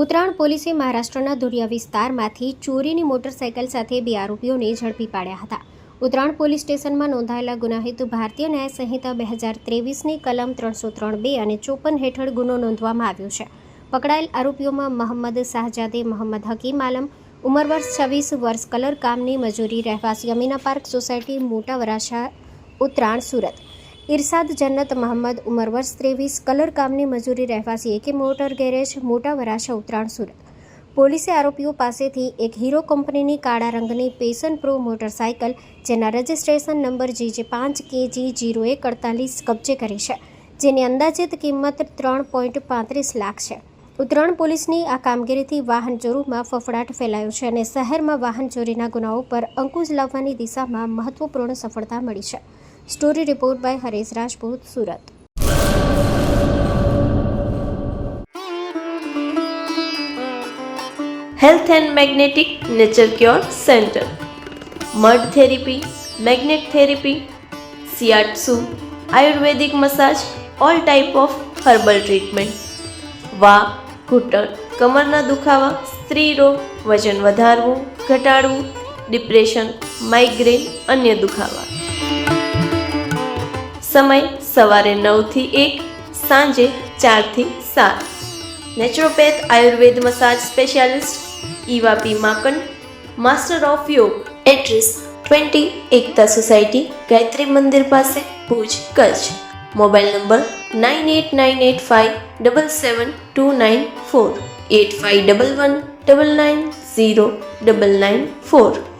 ઉત્તરાયણ પોલીસે મહારાષ્ટ્રના ધુરિયા વિસ્તારમાંથી ચોરીની મોટરસાયકલ સાથે 2 આરોપીઓને ઝડપી પાડ્યા હતા. ઉત્તરાયણ પોલીસ સ્ટેશનમાં નોંધાયેલા ગુનાહિત ભારતીય ન્યાય સંહિતા 2023ની કલમ 303(2) અને 54 હેઠળ ગુનો નોંધવામાં આવ્યો છે. પકડાયેલ આરોપીઓમાં મોહમ્મદ શાહજાદે મોહમ્મદ હકીમ આલમ, ઉંમર વર્ષ 26 વર્ષ, કલર કામની મજૂરી, રહેવાસી અમીના પાર્ક સોસાયટી, મોટા વરાછા, ઉત્તરાયણ, સુરત. ઇરશાદ જન્નત મોહમ્મદ, ઉંમર વર્ષ 23, કલર કામની મજૂરી, રહેવાસી એકે મોટર ગેરેજ, મોટા વરાછા, ઉત્તરાયણ, સુરત. પોલીસે આરોપીઓ પાસેથી એક હીરો કંપનીની કાળા રંગની પેશન પ્રો મોટરસાયકલ જેના રજિસ્ટ્રેશન નંબર JJ5KG0148 કબજે કરી છે, જેની અંદાજિત કિંમત 3.35 લાખ છે. ઉત્તરાયણ પોલીસની આ કામગીરીથી વાહન ચોરીમાં ફફડાટ ફેલાયો છે અને શહેરમાં વાહન ચોરીના ગુનાઓ પર અંકુશ લાવવાની દિશામાં મહત્વપૂર્ણ સફળતા મળી છે. Story report by Haresh Rajput, Surat. Health and Magnetic Nature Cure Center. Mud therapy, magnet therapy, shiatsu, Ayurvedic massage, all type of herbal treatment. વા, ઘૂંટણ, કમરના દુખાવા, સ્ત્રી રોગ, વજન વધારવું, ઘટાડવું, ડિપ્રેશન, માઇગ્રેન, અન્ય દુખાવા. સમય સવારે 9 થી 1, સાંજે 4 થી 7. Naturopath Ayurveda massage specialist Eva P માકન, master of યોગ. એડ્રેસ 20 એકતા સોસાયટી, ગાયત્રી મંદિર પાસે, ભુજ, કચ્છ. Mobile number 9898577294 8511990994.